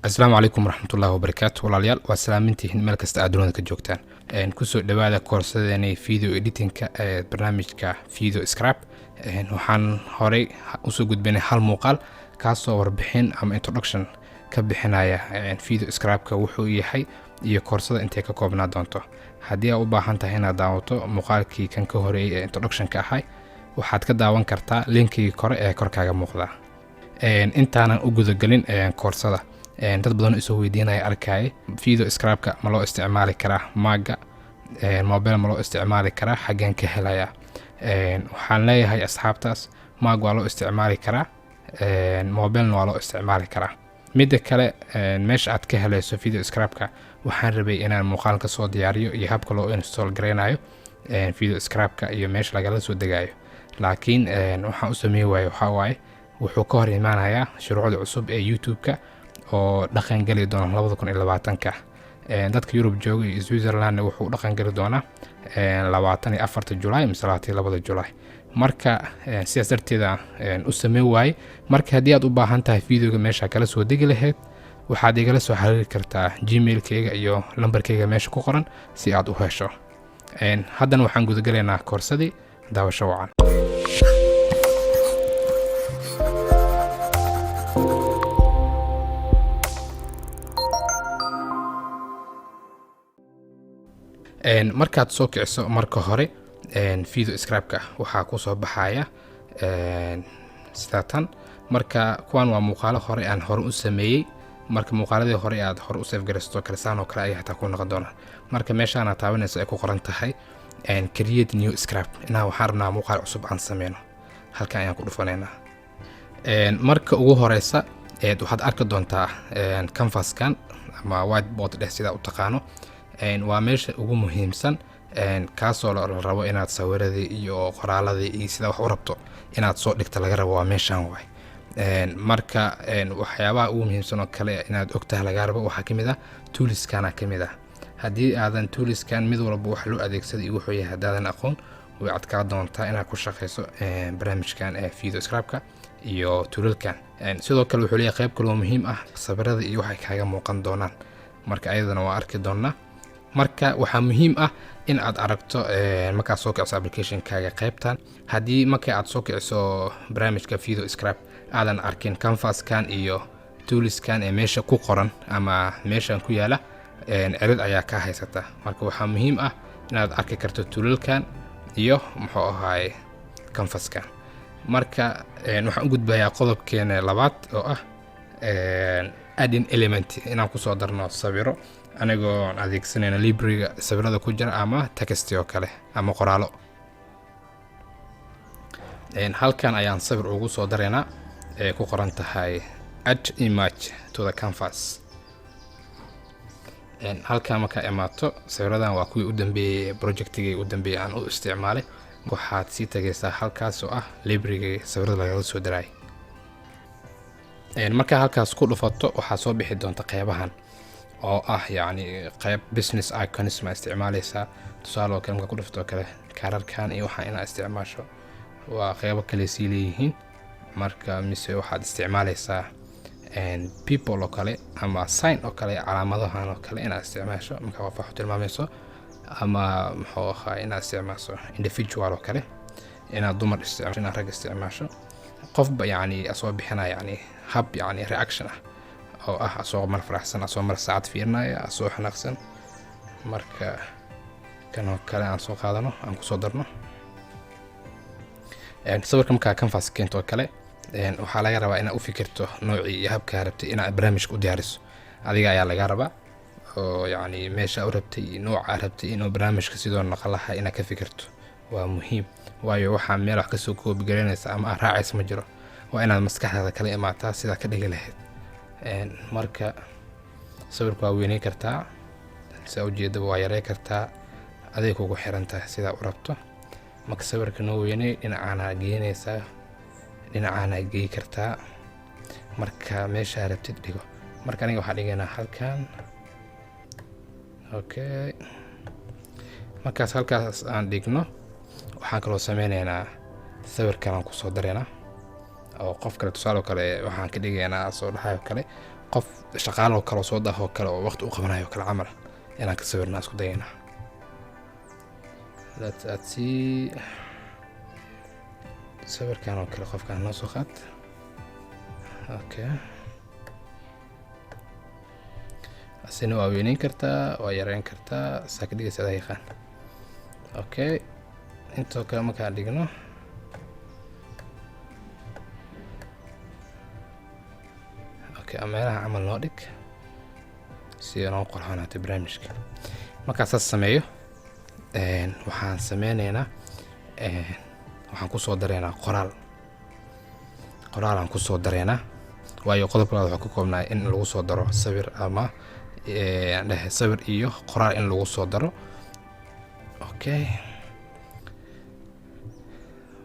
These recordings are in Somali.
السلام عليكم ورحمة الله وبركاته والعليال وسلامتي مeel kasta aad dunida ka joogtaan kusoo dhawaada koorsadeenay video editing-ka barnaamijka video scrap waxaan horey usoo gudbinay hal muuqaal kaasoo warbixin ama introduction ka bixinaya video scrap-ka wuxuu yahay iyo koorsada intee ka koobnaa doonto haddii aad u baahan tahay inaad daawato muuqaalkii kan ka horeeyay introduction-ka ahay waxaad ka daawan kartaa linkii kore ee korkaaga muuqda intaanan u gudagelin koorsada dad badan isoo weydiinaya arkay video scrap-ka ma loo isticmaali karaa Mac-ga mobile ma loo isticmaali karaa xageen ka helaya waxaan leeyahay asxaabtaas Mac waa loo isticmaali karaa mobile waa loo isticmaali karaa midda kale meesha aad ka helayso video scrap-ka waxaan rabay inaan muuqaalka soo diyaariyo iyo habka loo install gareynayo video scrap-ka iyo meesha lagala soo degayo laakiin waxaan u sameeyay waxa waaye wuxuu ka hor imaanayaa shuruucda cusub ee YouTube-ka oo dhaqan gali doona 2020ka dadka Europe jooga iyo Switzerland wuxuu dhaqan gali doona 24 July mise 22 July marka sidaas darteeda u sameeyay marka haddii aad u baahan tahay videoga meesha kala soo degi lahayd waxaad igala soo xiriiri kartaa gmail-kayga iyo lambarkayga meesha ku qoran si aad u hesho haddana waxaan guda galaynaa koorsadii daawasho wacan markaad soo kiciso marka hore video scrap-ka waxaa ku soo baxaya sidatan marka kuwan waa muuqaalo hore aan hore u sameeyay marka muuqaaladii hore aad hore u save gareysto kalsaan oo kale ay hata ku noqon doonaan marka meeshaan aad taabanayso ay ku qoran tahay create new scrap inaa waxaan rabnaa muuqaal cusub aan sameeyno halkan ayaan ku dhufanaynaa marka ugu horeysa waxaad arki doontaa canvas-kan ama whiteboard dheh sida u taqaano waa meesha ugu muhiimsan kaasoo la rabo inaad sawiradii iyo qoraaladii iyo sida wax u rabto inaad soo dhigto laga rabo waa meeshan waay marka waxyaabaha ugu muhiimsan oo kale inaad ogtahay laga rabo waxaa kamid ah toolskana kamid ah haddii aadan toolskan mid walba wax loo adeegsado iyo wuxuu yahay hadaadan aqoon way adkaa doontaa inaad ku shaqeyso barnaamijkan video scrap-ka iyo toolalkan sidoo kale wuxuu leeyahay qayb kale oo muhiim ah sawirada iyo waxay kaaga muuqan doonaan marka ayadana waa arki doonaa marka waxaa muhiim ah in aad aragto marka soo kiciso application-kaaga qaybtan haddii marka aad soo kiciso barnaamijka video scrap aadan arkin canvas-kan iyo toolskan ee meesha ku qoran ama meeshan ku yaala cilad ayaa ka haysata marka waxaa muhiim ah inaad arki karto toolalkan iyo muxuu ahaay canvas-kan marka waxaan u gudbayaa qodobkeena labaad oo ah adding element inaan ku soo darno sawiro anigoo adeegsanayna library-ga sawirada ku jira ama text oo kale ama qoraalo halkan ayaan sawir ugu soo dareynaa ku qoran tahay add image to the canvas halkan marka imaato sawiradan waa kuwii u dambeeyay projectigii u dambeeyay aan u isticmaalay waxaad sii tagaysaa halkaas oo ah library-ga sawirada laga soo daray marka halkaas ku dhufato waxaa soo bixi doonta qaybahan oo ah yani qayb business icons ma isticmaalaysaa tusaale oo kale marka ku dhufto kale kaararkan iyo waxa inaad isticmaasho waa qaybo kale sii leeyihiin marka mise waxaad isticmaalaysaa people oo kale ama sign oo kale calaamadahan oo kale inaad isticmaasho marka waa wax tilmaamayso ama muxuu ahaa inaad isticmaasho individual oo kale inaad dumar isticmaasho inaad rag isticmaasho qofba yani asoo bixinaya yani hab yani reaction ah oo ah asoo mar faraxsan asoo mar saacad fiirnaya asoo xanaaqsan marka kan kale aan soo qaadano aan ku soo darno sawirka marka canvas keento kale waxaa laga rabaa inaad u fikirto noocii iyo habka rabtay inaad barnaamijka u diyaariso adiga ayaa laga rabaa oo yani meesha u rabtay nooca rabtay inuu barnaamijka sidoo noqon lahaa inaad ka fikirto waa muhiim waayo waxaa meel wax ka soo koobi gareynaysa ama raacaysa ma jiro waa inaad maskaxdaada kala imaataa sida ka dhigi lahayd marka sawirku waa weynay kartaa sida ujeedaba waa yaray kartaa aday kugu xiran tahay sida u rabto marka sawirka noo weynay dhinacaana geynaysaa dhinacaana geey kartaa marka meesha rabtid dhigo marka aniga waxaa dhigaynaa halkan okay markaas halkaas aan dhigno waxaan kaloo sameynaynaa sawirkan aan ku soo dareynaa oo qof kale tusaale kale waxaan ka dhigaynaa soo dhaxayo kale qof shaqaalo kale soo daahoo kale oo waqti u qabanayo kale camal inaan ka sawirnaa isku dayaynaa. let's see sawirkan oo kale qofkaan noo soo qaad. okay asina waa weynayn kartaa waa yareyn kartaa saa ka dhigaysa adaa yaqaan. okay intoo kale markaan dhigno meelaha camal noo dhig si noo qorxoonaato barnaamijka. markaan saas sameeyo waxaan sameynaynaa waxaan kusoo dareynaa qoraalaan kusoo dareynaa waayo qodobka waxaa ku koobnaa in lagu soo daro sawir ama sawir iyo qoraal in lagu soo daro. okay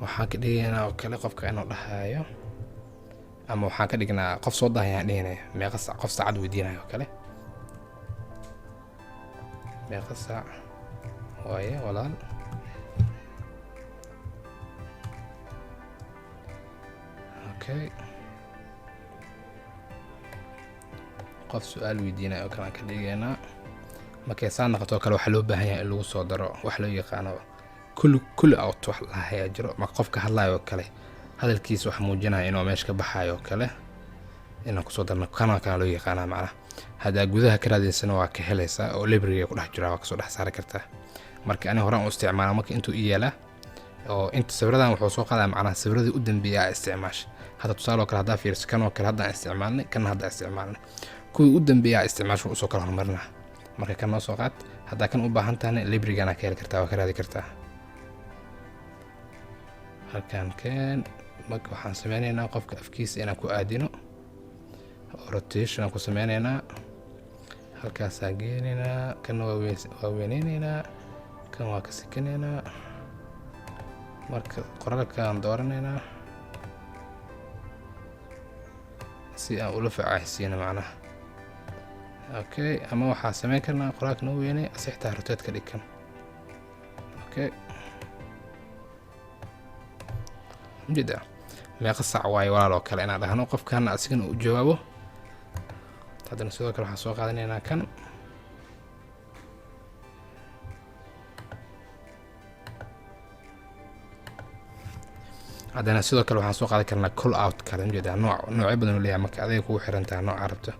waxaan ka dhigaynaa oo kale qofka inuu dhahayo ama waxaan ka dhignaa qof soo daahayaan dhihinaya meeqa saac qof saacad weydiinayo oo kale meeqa saac waaye walaal. okay qof su-aal weydiinayo oo kale aan ka dhigaynaa. markay saa noqoto kale waxaa loo baahan yahay in lagu soo daro wax loo yaqaano kulli out wax lahayaa jiro. marka qofka hadlayo oo kale hadalkiisa wax muujinaya inuu meesha ka baxayo oo kale inaan kusoo darno kana loo yaqaanaa macnaha. haddaa gudaha ka raadiysana waa ka helaysaa oo library ku dhex jira waa kasoo dhex saari kartaa. marka ani horaan u isticmaala marka intuu i yeelaa oo inta sawiradan wuxuu soo qaadaa macnaha sawiradii u dambeeyay isticmaasha. hadda tusaale oo kale haddaa fiiriso kan oo kale haddaan isticmaalnay kana haddaa isticmaalnay kuwii u dambeeyay isticmaasha usoo kala horumarinaa. marka kan noo soo qaad haddaa kan u baahan tahayna library-gana ka heli kartaa waa ka raadi kartaa. halkan kan marka waxaan sameynaynaa qofka afkiisa inaan ku aadino rotation aan ku sameynaynaa. halkaasaan geenaynaa kana waa weyneynaynaa kan waa ka sikanaynaa. marka qoraalkaan dooranaynaa si aan ula facaahsiino macnaha. okay ama waxaa sameyn karnaa qoraalka noo weynay asixtaa rotate ka dhigkan. okay jida meeqa saac waaye walaal oo kale inaan dhahno qofkaana asigana u jawaabo. haddana sidoo kale waxaan soo qaadanaynaa kan haddana sidoo kale waxaan soo qaadan karnaa call out kale ujeedaa noocyo badan u leeyahay. marka adiga kugu xiran tahay nooca rabto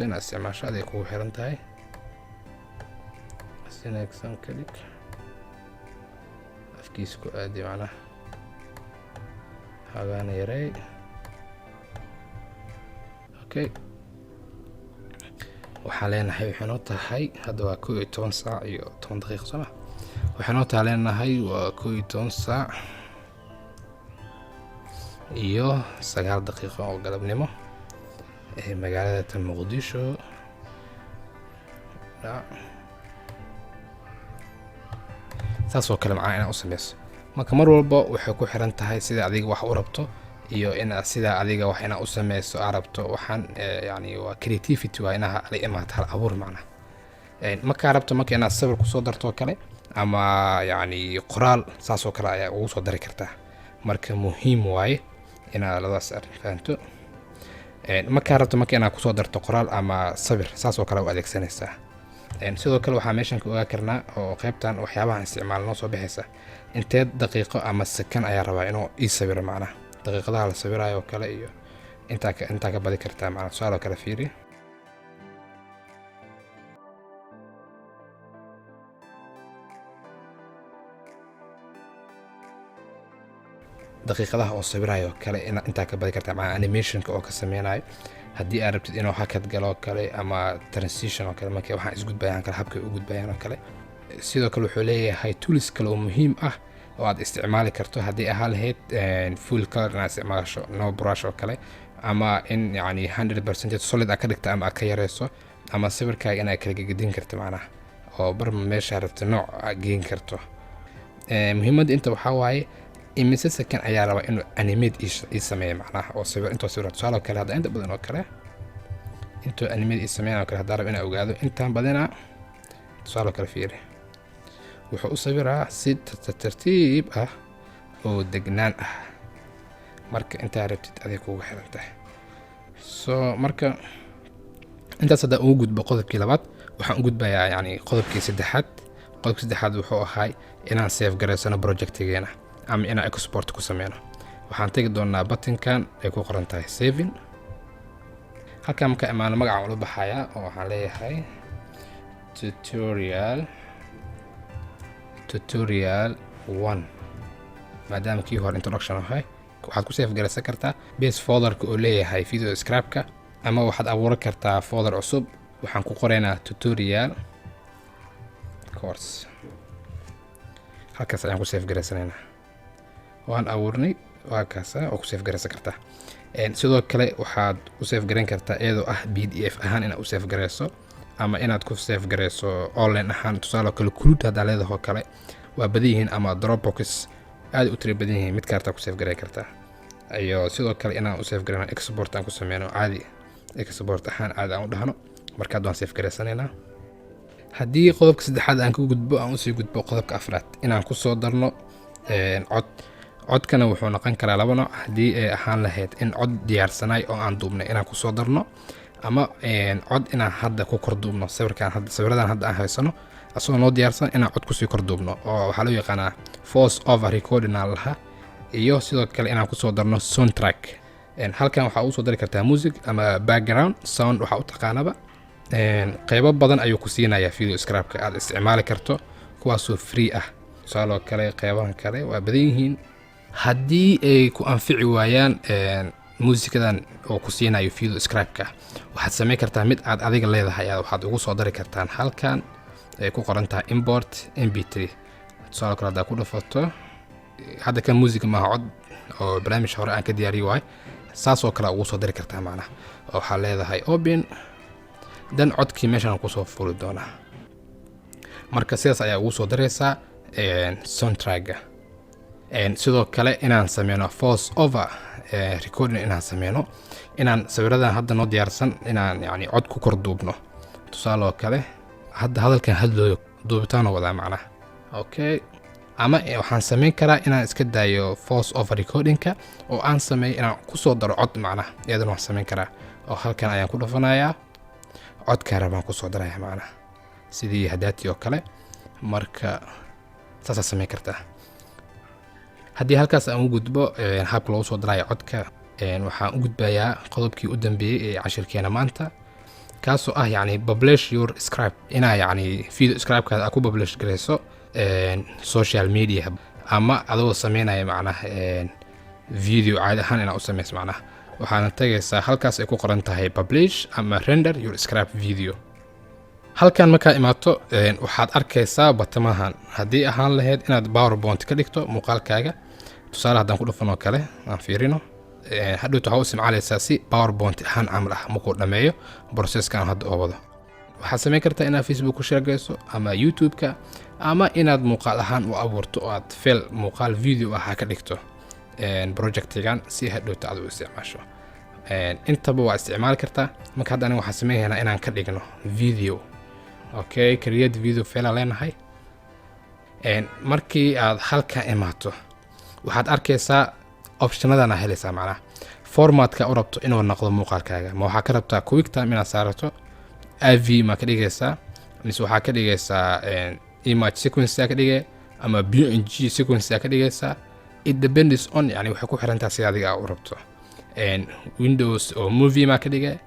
inaad isticmaasho adiga kugu xiran tahay. sinexan ka dhig afkiisa ku aadi macnaha hagaana yarey. okay waxaan leenahay waxay noo tahay hadda waa 11 saac iyo 10 daqiiqo soo ma waxay noo tahay leenahay waa 11 saac iyo 9 daqiiqo oo galabnimo ee magaalada Muqdisho. taasoo kale macaan inaad u sameyso. marka mar walba waxay ku xiran tahay sida adiga wax u rabto iyo in sida adiga wax inaad u sameyso aad rabto. waxaan yani waa creativity waa inaad la imaato hal abuur macnaha. markaa rabto marka inaad sawir kusoo darto kale ama yani qoraal saasoo kale ayaa ugu soo dari kartaa. marka muhiim waaye inaad labadaas arrin fahanto. markaa rabto marka inaad kusoo darto qoraal ama sawir saasoo kale u adeegsanaysaa. sidoo kale waxaa meeshan ka ogaa karnaa oo qaybtan waxyaabaha isticmaal noo soo bixaysa inteed daqiiqo ama sakan ayaa rabaa inuu ii sawiro macnaha. daqiiqadaha la sawirayo oo kale iyo intaa ka badi kartaa macnaha. tusaale oo kale fiiri daqiiqadaha oo sawirayo oo kale intaa ka badi kartaa macnaha. animationka oo ka sameynayo haddii aad rabtid inuu hakad galo kale ama transition oo kale markay waxaan isgudbayaan kale habkay u gudbayaan oo kale. sidoo kale wuxuu leeyahay tools kale oo muhiim ah oo aad isticmaali karto haddii ahaa lahayd full color inaad isticmaasho no brush oo kale ama in yani 100% solid aad ka dhigta ama aad ka yareyso ama sawirkaaga inaad kala gegedin karto macnaha oo bar meesha rabta nooc aad geen karto. muhiimadda inta waxaa waaye imise sakan ayaa rabaa inuu animate ii sameeyo macnaha oo intoo sawir tusaale oo kale hadda inta badan oo kale intoo animate ii sameeyo oo kale haddaa raba inaan ogaado intaan badana tusaale oo kale fiiri wuxuu u sawiraa si tartiib ah oo degnaan ah. marka intaa rabtid aday kugu xiran tahay. So marka intaas hadda ugu gudbo qodobkii labaad, waxaan u gudbayaa yani qodobkii saddexaad. qodobkii saddexaad wuxuu ahaa inaan save gareysano projectigeena ama inaan export ku sameyno. waxaan tegi doonaa buttonkan ay ku qoran tahay saving. halkan marka imaano magaca ula baxayaa oo waxaan leeyahay tutorial 1 maadaama kii hore introduction ahay. waxaad ku save gareysan kartaa base folderka oo leeyahay video scrapka, ama waxaad abuuran kartaa folder cusub. waxaan ku qoraynaa tutorial course. halkaas ayaan ku save gareysanaynaa. waan abuurnay waa kaasa oo ku save gareysan kartaa. sidoo kale waxaad u save gareyn kartaa iyadoo ah PDF ahaan inaad u save gareyso, ama inaad ku save gareyso online ahaan. tusaale kale Cloud hadda leedahay kale waa badan yihiin, ama Dropbox aad u tiro badan yihiin, mid kaarta ku save gareyn kartaa. iyo sidoo kale inaan u save gareyno export aan ku sameyno caadi export ahaan aad aan u dhahno. markaad waan save gareysanaynaa. haddii qodobka saddexaad aan ka gudbo, aan usii gudbo qodobka afraad, inaan ku soo darno codkana wuxuu noqon karaa laba nooc. haddii ay ahaan lahayd in cod diyaarsanay oo aan duubnay inaan ku soo darno, ama cod inaan hadda ku kor duubno. sawiradan hadda aan haysano asagoo noo diyaarsan inaan cod kusii kor duubno, oo waxaa loo yaqaanaa voice over recording aan lahaa. iyo sidoo kale inaan ku soo darno soundtrack. halkan waxaa ugu soo dari kartaa music ama background sound, waxaa u taqaanaba. qaybo badan ayuu ku siinayaa video scrapka aad isticmaali karto, kuwaasoo free ah. tusaaloo kale qaybahan kale waa badan yihiin. haddii ay ku anfici waayaan muusikadan oo ku siinayo video scrapka, waxaad samayn kartaa mid aad adiga leedahay. waxaad ugu soo dari kartaan halkan ay ku qoran tahay import mp3. tusaaloo kale haddaa ku dhafato, hadda kan music maaha cod oo barnaamij hore aan ka diyaariyo waay, saasoo kale ugu soo dari kartaa macnaha. oo waxaa leedahay open, dan codkii meeshaan kusoo furi doonaa. marka sidaas ayaa ugu soo dareysaa soundtracka. sidoo kale inaan sameyno voice over recording, inaan sameyno inaan sawiradan hadda noo diyaarsan inaan yani cod ku kor duubno. tusaaloo kale hadda hadalkan hadlooyo duubitaano wadaa macnaha. okay, ama waxaan sameyn karaa inaan iska daayo voice over recordingka oo aan sameeyo inaan ku soo daro cod macnaha. iyadana waan sameyn karaa, oo halkan ayaan ku dhafanayaa codka rabaan ku soo daraya macnaha, sidii hadaati oo kale. marka saasaa sameyn kartaa. haddii halkaas aan u gudbo habka loogu soo darayo codka, waxaan u gudbayaa qodobkii u dambeeyey ee cashirkeena maanta, kaasoo ah yani publish your script. inaa yani video scrapkaada ku publish gareyso social media, ama adoo sameynaya macnaha video caadi ahaan inaa u sameyso macnaha. waxaana tagaysaa halkaas ay ku qoran tahay publish ama render your script video. halkan markaa imaato waxaad arkaysaa batamahan. haddii ahaan lahayd inaad PowerPoint ka dhigto muuqaalkaaga, tusaale haddaan ku dhufan oo kale aan fiirino, hadhowta waxaa u isticmaalaysaa si PowerPoint ahaan camal ah markuu dhammeeyo processkan hadda oo wado. waxaad samayn kartaa inaad Facebook ku share gareyso, ama YouTube-ka, ama inaad muuqaal ahaan u abuurto oo aad file muuqaal video ah ka dhigto projectigan si hadhowta aad u isticmaasho. intaba waa isticmaali kartaa. marka hadda aniga waxaan sameeyaynaa inaan ka dhigno video. okay, create video file leenahay. markii aad halka imaato waxaad arkaysaa optionadan helaysaa macnaha formatka u rabto inuu noqdo muuqaalkaaga. ma waxaa ka rabtaa quick time inaad saarato, AV ma ka dhigaysaa, mise waxaa ka dhigaysaa image sequence ka dhigay, ama PNG sequence ka dhigaysaa. it depends on yani waxay ku xiran tahay si adiga u rabto. Windows oo movie ma ka dhigay.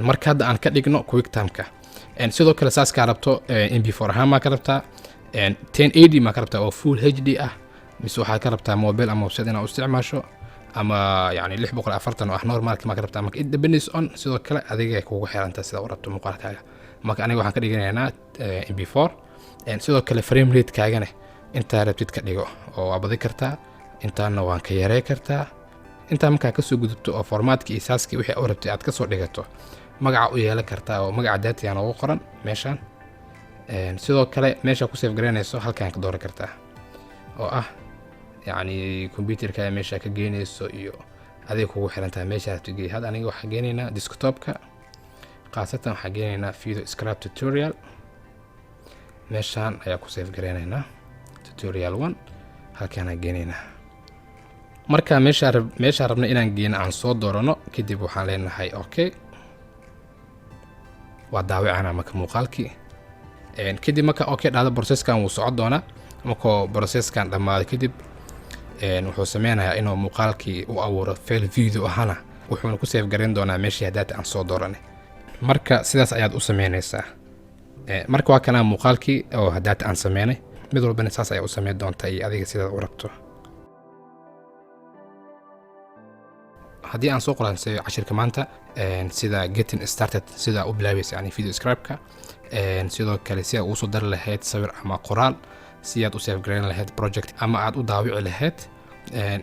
marka hadda aan ka dhigno quick time-ka, sidoo kale saas ka rabto MP4 ahaan ma ka rabtaa, 1080 ma ka rabtaa oo full HD ah, mise waxaad ka rabtaa mobile ama website inaad u isticmaasho, ama yani 640 oo ah normalka ma ka rabtaa. marka it depends on, sidoo kale adiga kugu xiran tahay sida u rabto muuqaalkaaga. marka aniga waxaan ka dhiganaynaa MP4. sidoo kale frame rate-kaagana intaa rabtid ka dhigo, oo waa badi kartaa, intaana waan ka yarey kartaa. intaa markaa ka soo gudubto oo formatka iyo saaskii wixii aad rabtay aad ka soo dhigato, magaca u yeelan kartaa oo magaca daatigan ugu qoran meeshaan. sidoo kale meesha ku save gareynayso halkaan ka dooran kartaa, oo ah yani computerka meesha ka geynayso iyo adiga kugu xiran tahay meesha aad tagey. hadda aniga waxaan geynaynaa desktop-ka, qaasatan waxaan geynaynaa video scrap tutorial. meeshaan ayaa ku save gareynaynaa tutorial 1, halkaan aan geynaynaa. marka meesha rabna inaan geeyno aan soo doorano kadib waxaan leenahay okay waa daawacana marka muuqaalkii kadib marka okay dhacdo processkan wuu socon doonaa marka processkan dhamaado kadib wuxuu sameynayaa inuu muuqaalkii u abuuro fail video ahana wuxuuna ku save gareyn doonaa meeshii hadda aan soo dooranay marka sidaas ayaad u sameynaysaa marka waa kana muuqaalkii oo hadda aan sameynay mid walbana saas ayaa u sameyn doontaa iyo adiga sidaad u rabto haddii aan soo qoransay cashirka maanta sida getting started sida u bilaabaysa yani video scribe-ka sidoo kale si aad ugu soo dari lahayd sawir ama qoraal si aad u save gareyn lahayd project ama aad u daawici lahayd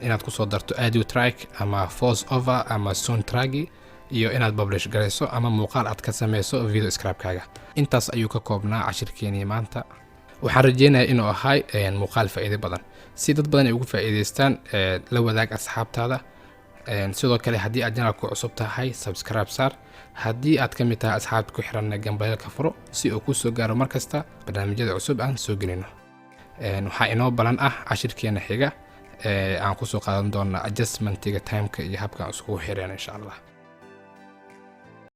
inaad ku soo darto audio track ama voice over ama soundtrack iyo inaad publish gareyso ama muuqaal aad ka sameyso video scribe-kaaga intaas ayuu ka koobnaa cashirkeenii maanta waxaan rajeynayaa inuu ahay muuqaal faa'iido badan si dad badan ay ugu faa'iideystaan la wadaag asxaabtaada sidoo kale haddii aad channelka cusub tahay subscribe saar haddii aad ka mid tahay asxaabta ku xiran gambalelka furo si uu ku soo gaaro markasta barnaamijyada cusub aan soo gelino waxaa inoo balan ah cashirkeena xiga aan ku soo qaadan doonaa adjustmentiga timeka iyo habka aan isugu xireen insha Allah